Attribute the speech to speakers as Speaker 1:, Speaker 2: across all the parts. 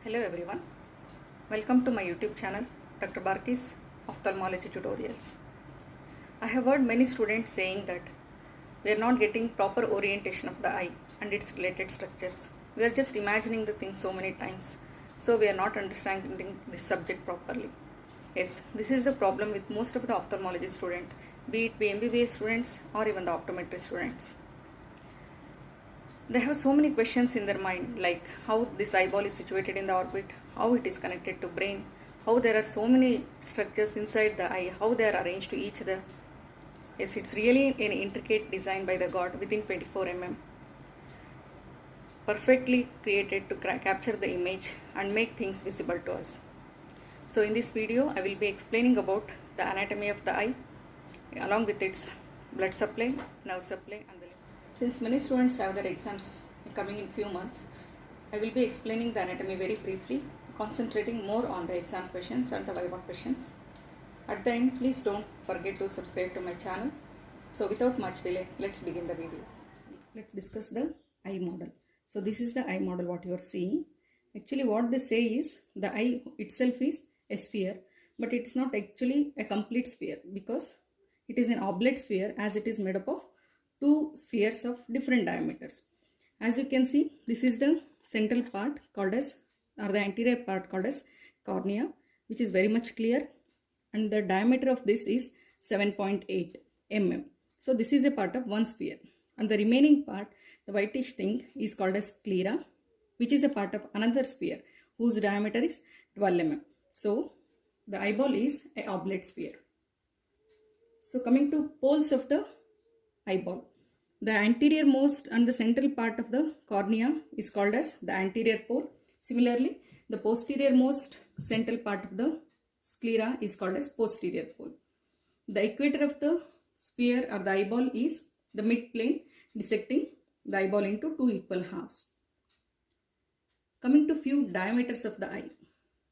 Speaker 1: Hello everyone, welcome to my YouTube channel Dr. Barkis Ophthalmology Tutorials. I have heard many students saying that we are not getting proper orientation of the eye and its related structures. We are just imagining the things so many times, so we are not understanding this subject properly. Yes, this is the problem with most of the ophthalmology students, be it MBBS students or even the optometry students. They have so many questions in their mind, like how this eyeball is situated in the orbit, how it is connected to brain, how there are so many structures inside the eye, how they are arranged to each other. Yes, it's really an intricate design by the God within 24 mm, perfectly created to capture the image and make things visible to us. So in this video, I will be explaining about the anatomy of the eye along with its blood supply, nerve supply and the lymph. Since many students have their exams coming in few months, I will be explaining the anatomy very briefly, concentrating more on the exam questions and the viva questions. At the end, please don't forget to subscribe to my channel. So without much delay, let's begin the video. Let's discuss the eye model. So this is the eye model what you are seeing. Actually what they say is the eye itself is a sphere, but it's not actually a complete sphere because it is an oblate sphere as it is made up of two spheres of different diameters. As you can see, this is the central part called as, or the anterior part called as cornea, which is very much clear, and the diameter of this is 7.8 mm. So this is a part of one sphere, and the remaining part, the whitish thing, is called as sclera, which is a part of another sphere whose diameter is 12 mm. So the eyeball is a oblate sphere. So coming to poles of the eyeball, the anterior most and the central part of the cornea is called as the anterior pole. Similarly, the posterior most central part of the sclera is called as posterior pole. The equator of the sphere or the eyeball is the midplane, dissecting the eyeball into two equal halves. Coming to few diameters of the eye,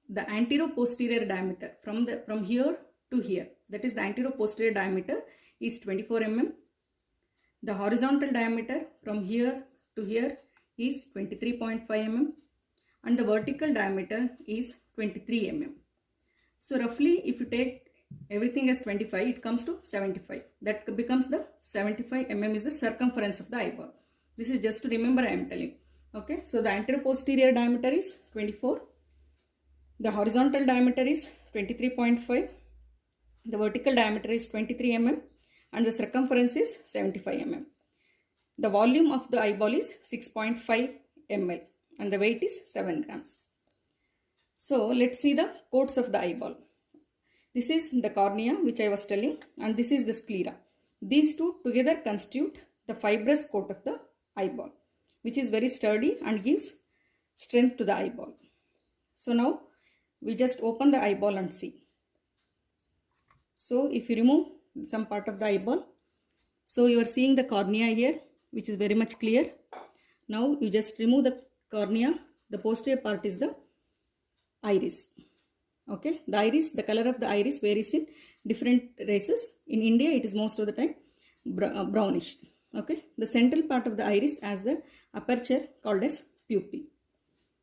Speaker 1: the antero-posterior diameter from here to here, that is the antero-posterior diameter is 24 mm. The horizontal diameter from here to here is 23.5 mm and the vertical diameter is 23 mm. So roughly if you take everything as 25, it comes to 75. That becomes the 75 mm is the circumference of the eyeball. This is just to remember I am telling. Okay, so the antero-posterior diameter is 24. The horizontal diameter is 23.5. The vertical diameter is 23 mm. And the circumference is 75 mm. The volume of the eyeball is 6.5 ml and the weight is 7 grams. So let's see the coats of the eyeball. This is the cornea which I was telling, and this is the sclera. These two together constitute the fibrous coat of the eyeball, which is very sturdy and gives strength to the eyeball. So now we just open the eyeball and see. So if you remove some part of the eyeball, so you are seeing the cornea here, which is very much clear. Now you just remove the cornea. The posterior part is the iris. Okay, the iris, the color of the iris varies in different races. In India it is most of the time brownish. Okay, the central part of the iris has the aperture called as pupil.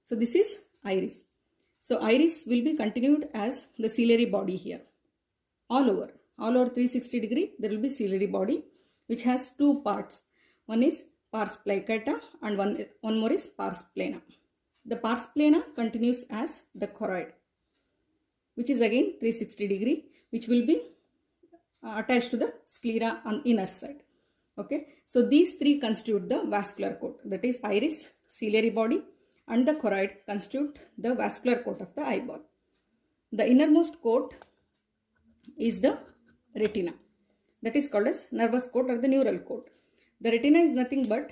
Speaker 1: So this is iris. So iris will be continued as the ciliary body here. All over 360 degree there will be ciliary body, which has two parts. One is pars placata and one more is pars plana. The pars plana continues as the choroid, which is again 360 degree, which will be attached to the sclera on inner side. Okay, so these three constitute the vascular coat, that is iris, ciliary body and the choroid constitute the vascular coat of the eyeball. The innermost coat is the retina, that is called as nervous coat or the neural coat. The retina is nothing but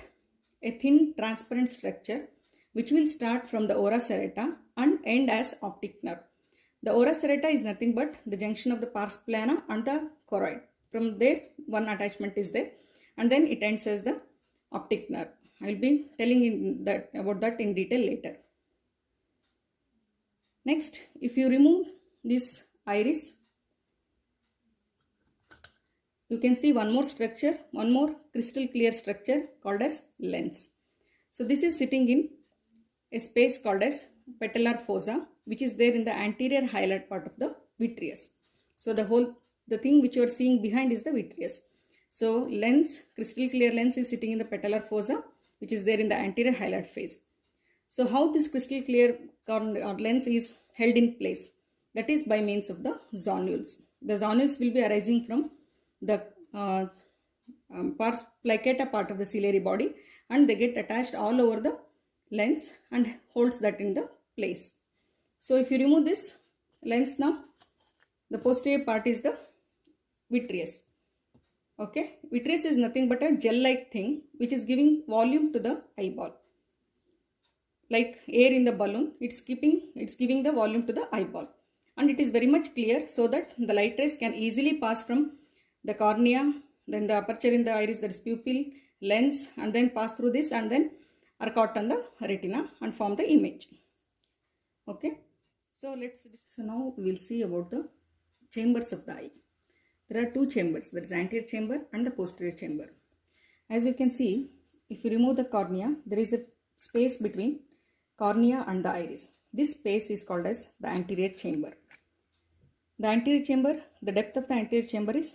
Speaker 1: a thin transparent structure which will start from the ora serrata and end as optic nerve. The ora serrata is nothing but the junction of the pars plana and the choroid. From there one attachment is there and then it ends as the optic nerve. I will be telling about that in detail later. Next, if you remove this iris, you can see one more structure, one more crystal clear structure called as lens. So this is sitting in a space called as patellar fossa, which is there in the anterior hilar part of the vitreous. So the thing which you are seeing behind is the vitreous. So lens, crystal clear lens is sitting in the patellar fossa, which is there in the anterior hilar phase. So how this crystal clear lens is held in place? That is by means of the zonules. The zonules will be arising from the pars plicata part of the ciliary body, and they get attached all over the lens and holds that in the place. So if you remove this lens now, the posterior part is the vitreous. Okay, vitreous is nothing but a gel-like thing which is giving volume to the eyeball. Like air in the balloon, it's giving the volume to the eyeball, and it is very much clear so that the light rays can easily pass from the cornea, then the aperture in the iris, that is pupil, lens, and then pass through this and then are caught on the retina and form the image. Okay, so now we will see about the chambers of the eye. There are two chambers, that is anterior chamber and the posterior chamber. As you can see, if you remove the cornea, there is a space between cornea and the iris. This space is called as the anterior chamber. The anterior chamber, the depth of the anterior chamber is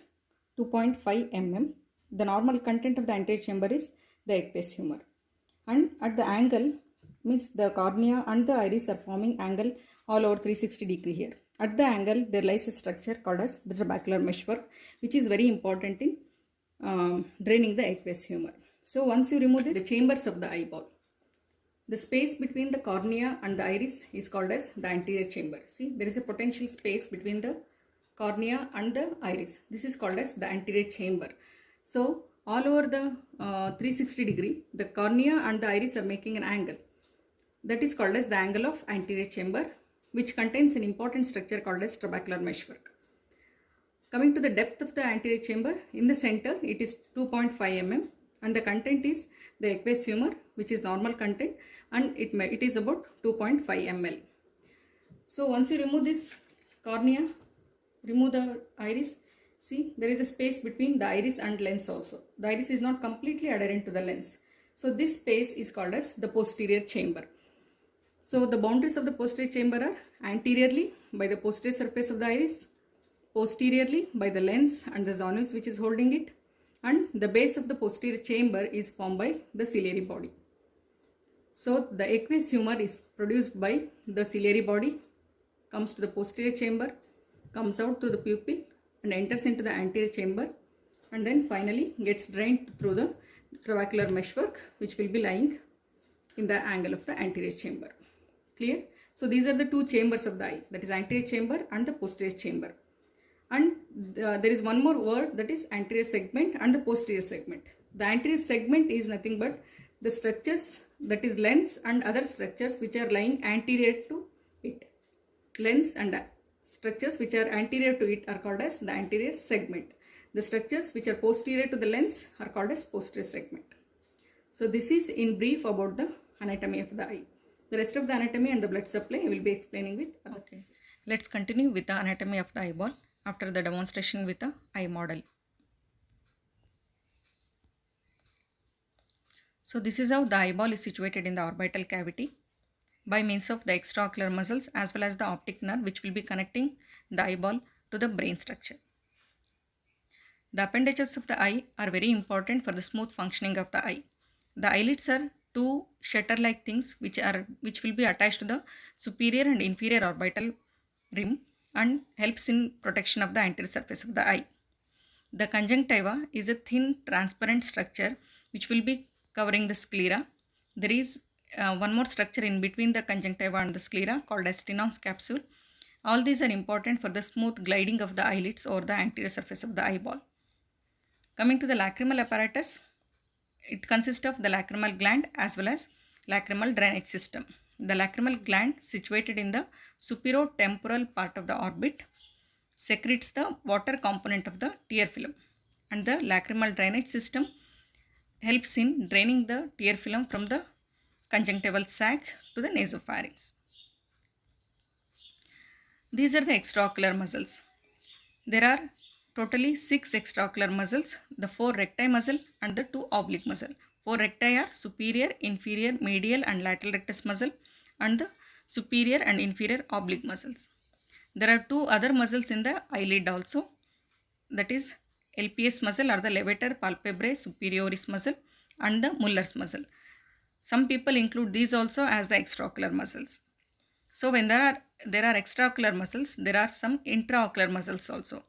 Speaker 1: 2.5 mm. The normal content of the anterior chamber is the aqueous humor. And at the angle, means the cornea and the iris are forming angle all over 360 degree here. At the angle, there lies a structure called as the trabecular meshwork, which is very important in draining the aqueous humor. So once you remove this, the chambers of the eyeball, the space between the cornea and the iris is called as the anterior chamber. See, there is a potential space between the cornea and the iris. This is called as the anterior chamber. So all over the 360 degree, the cornea and the iris are making an angle. That is called as the angle of anterior chamber, which contains an important structure called as trabecular meshwork. Coming to the depth of the anterior chamber, in the center it is 2.5 mm, and the content is the aqueous humor, which is normal content, and it is about 2.5 ml. So once you remove this cornea, remove the iris, see there is a space between the iris and lens also. The iris is not completely adherent to the lens. So this space is called as the posterior chamber. So the boundaries of the posterior chamber are anteriorly by the posterior surface of the iris, posteriorly by the lens and the zonules which is holding it, and the base of the posterior chamber is formed by the ciliary body. So the aqueous humor is produced by the ciliary body, comes to the posterior chamber, comes out to the pupil and enters into the anterior chamber, and then finally gets drained through the trabecular meshwork, which will be lying in the angle of the anterior chamber. Clear? So these are the two chambers of the eye, that is anterior chamber and the posterior chamber. And there is one more word, that is anterior segment and the posterior segment. The anterior segment is nothing but the structures, that is lens and other structures which are lying anterior to it. Lens and structures which are anterior to it are called as the anterior segment. The structures which are posterior to the lens are called as posterior segment. So this is in brief about the anatomy of the eye. The rest of the anatomy and the blood supply I will be explaining with other things. Let's continue with the anatomy of the eyeball after the demonstration with the eye model. So this is how the eyeball is situated in the orbital cavity by means of the extraocular muscles as well as the optic nerve, which will be connecting the eyeball to the brain structure. The appendages of the eye are very important for the smooth functioning of the eye. The eyelids are two shutter-like things which will be attached to the superior and inferior orbital rim and helps in protection of the anterior surface of the eye. The conjunctiva is a thin transparent structure which will be covering the sclera. There is one more structure in between the conjunctiva and the sclera called as Tenon's capsule. All these are important for the smooth gliding of the eyelids over the anterior surface of the eyeball. Coming to the lacrimal apparatus, it consists of the lacrimal gland as well as lacrimal drainage system. The lacrimal gland, situated in the superotemporal part of the orbit, secretes the water component of the tear film, and the lacrimal drainage system helps in draining the tear film from the conjunctival sac to the nasopharynx. These are the extraocular muscles. There are totally 6 extraocular muscles, the 4 recti muscle and the 2 oblique muscle. 4 recti are superior, inferior, medial and lateral rectus muscle, and the superior and inferior oblique muscles. There are two other muscles in the eyelid also, that is LPS muscle or the levator palpebrae superioris muscle and the Muller's muscle. Some people include these also as the extraocular muscles. So when there are extraocular muscles, there are some intraocular muscles also.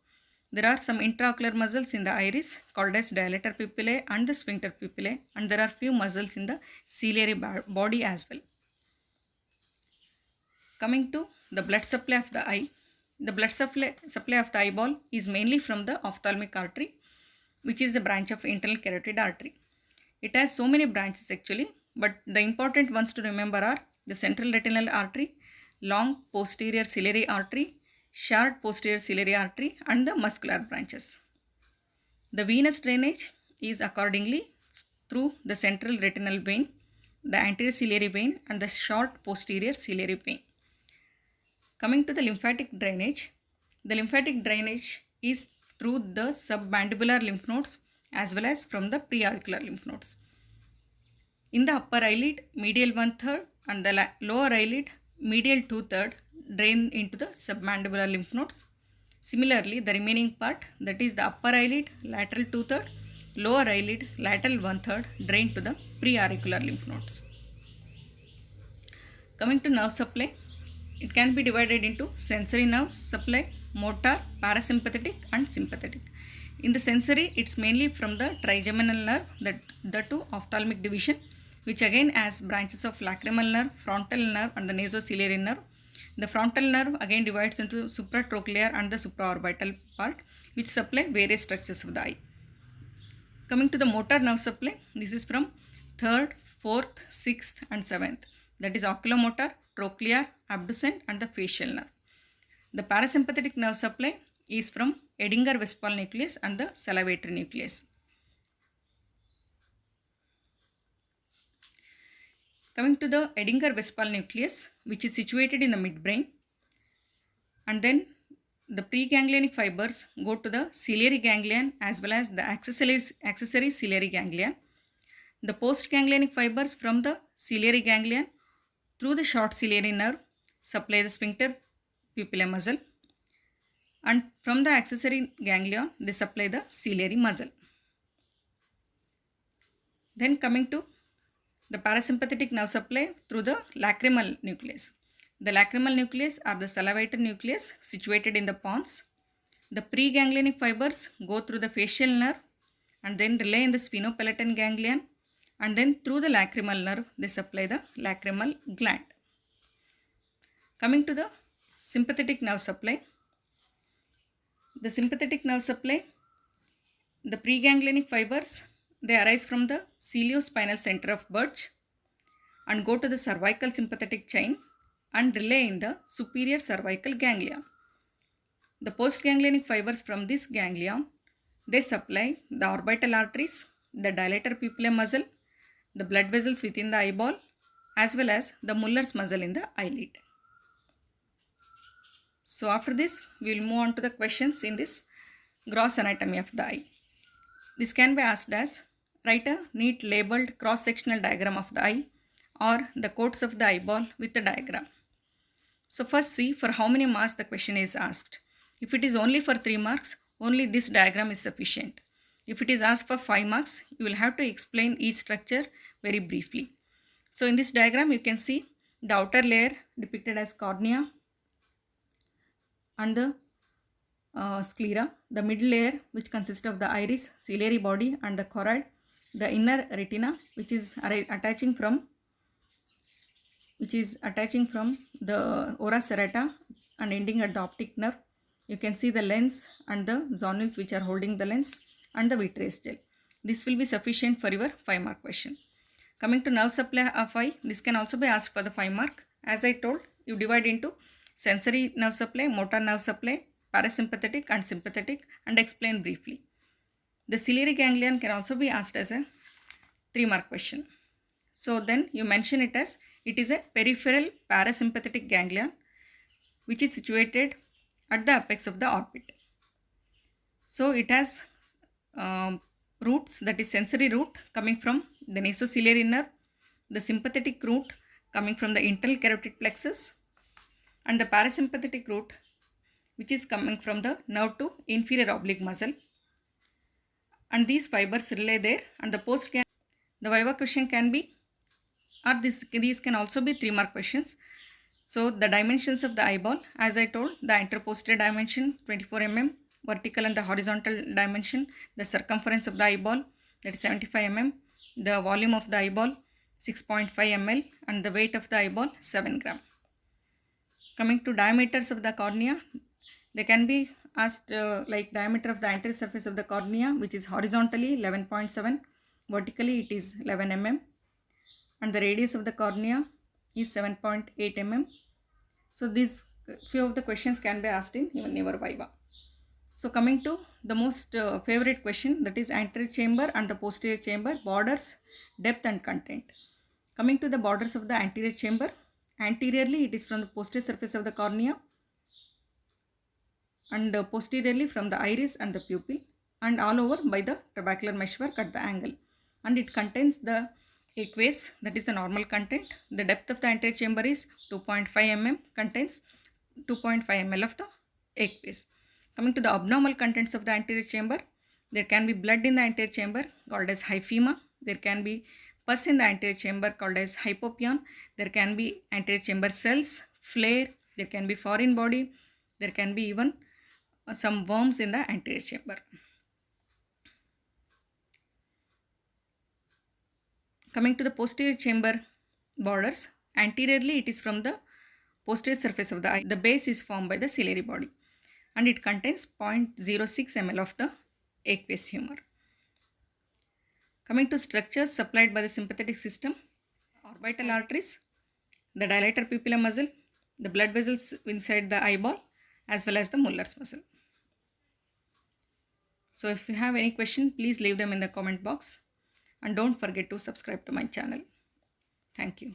Speaker 1: There are some intraocular muscles in the iris called as dilator pupillae and the sphincter pupillae, and there are few muscles in the ciliary body as well. Coming to the blood supply of the eye, the blood supply of the eyeball is mainly from the ophthalmic artery, which is a branch of internal carotid artery. It has so many branches actually, but the important ones to remember are the central retinal artery, long posterior ciliary artery, short posterior ciliary artery, and the muscular branches. The venous drainage is accordingly through the central retinal vein, the anterior ciliary vein, and the short posterior ciliary vein. Coming to the lymphatic drainage is through the submandibular lymph nodes as well as from the preauricular lymph nodes. In the upper eyelid, medial 1/3 and the lower eyelid, medial 2/3 drain into the submandibular lymph nodes. Similarly, the remaining part, that is the upper eyelid, lateral 2/3, lower eyelid, lateral 1/3 drain to the preauricular lymph nodes. Coming to nerve supply, it can be divided into sensory nerve supply, motor, parasympathetic and sympathetic. In the sensory, it's mainly from the trigeminal nerve, the two ophthalmic division, which again has branches of lacrimal nerve, frontal nerve and the nasociliary nerve. The frontal nerve again divides into supratrochlear and the supraorbital part, which supply various structures of the eye. Coming to the motor nerve supply, this is from 3rd, 4th, 6th and 7th. That is oculomotor, trochlear, abducent and the facial nerve. The parasympathetic nerve supply is from Edinger-Westphal nucleus and the salivatory nucleus. Coming to the Edinger-Westphal nucleus, which is situated in the midbrain, and then the preganglionic fibers go to the ciliary ganglion as well as the accessory ciliary ganglion. The postganglionic fibers from the ciliary ganglion through the short ciliary nerve supply the sphincter pupillae muscle, and from the accessory ganglion they supply the ciliary muscle. Then coming to the parasympathetic nerve supply through the lacrimal nucleus. The lacrimal nucleus or the salivatory nucleus situated in the pons. The preganglionic fibers go through the facial nerve and then relay in the sphenopalatine ganglion, and then through the lacrimal nerve they supply the lacrimal gland. Coming to the sympathetic nerve supply. The sympathetic nerve supply, the preganglionic fibers, they arise from the ciliospinal center of Burch and go to the cervical sympathetic chain and relay in the superior cervical ganglion. The postganglionic fibers from this ganglion, they supply the orbital arteries, the dilator pupillae muscle, the blood vessels within the eyeball, as well as the Muller's muscle in the eyelid. So after this, we will move on to the questions in this gross anatomy of the eye. This can be asked as, write a neat labeled cross-sectional diagram of the eye or the coats of the eyeball with the diagram. So first see for how many marks the question is asked. If it is only for 3 marks, only this diagram is sufficient. If it is asked for 5 marks, you will have to explain each structure very briefly. So in this diagram, you can see the outer layer depicted as cornea and the sclera, the middle layer which consists of the iris, ciliary body and the choroid, the inner retina which is attaching from the ora serrata and ending at the optic nerve. You can see the lens and the zonules which are holding the lens and the vitreous gel. This will be sufficient for your 5 mark question. Coming to nerve supply of eye, this can also be asked for the 5 mark. As I told, you divide into sensory nerve supply, motor nerve supply, parasympathetic and sympathetic, and explain briefly. The ciliary ganglion can also be asked as a 3 mark question. So then you mention it as, it is a peripheral parasympathetic ganglion which is situated at the apex of the orbit. So it has roots, that is sensory root coming from the nasociliary nerve, the sympathetic root coming from the internal carotid plexus, and the parasympathetic route which is coming from the nerve to inferior oblique muscle. And these fibers relay there, and the viva question can be, or these can also be 3-mark questions. So the dimensions of the eyeball, as I told, the anteroposterior dimension 24 mm, vertical and the horizontal dimension, the circumference of the eyeball, that is 75 mm, the volume of the eyeball 6.5 ml, and the weight of the eyeball 7 gram. Coming to diameters of the cornea, they can be asked like diameter of the anterior surface of the cornea, which is horizontally 11.7, vertically it is 11 mm, and the radius of the cornea is 7.8 mm. So these few of the questions can be asked in even your viva. So coming to the most favorite question, that is anterior chamber and the posterior chamber, borders, depth and content. Coming to the borders of the anterior chamber, anteriorly it is from the posterior surface of the cornea, and posteriorly from the iris and the pupil, and all over by the trabecular meshwork at the angle, and it contains the aqueous, that is the normal content. The depth of the anterior chamber is 2.5 mm, contains 2.5 ml of the aqueous. Coming to the abnormal contents of the anterior chamber, there can be blood in the anterior chamber called as hyphema, there can be pus in the anterior chamber called as hypopion, there can be anterior chamber cells, flare, there can be foreign body, there can be even some worms in the anterior chamber. Coming to the posterior chamber borders, anteriorly it is from the posterior surface of the eye. The base is formed by the ciliary body, and it contains 0.06 ml of the aqueous humor. Coming to structures supplied by the sympathetic system, orbital arteries, the dilator pupillar muscle, the blood vessels inside the eyeball, as well as the Muller's muscle. So if you have any question, please leave them in the comment box, and don't forget to subscribe to my channel. Thank you.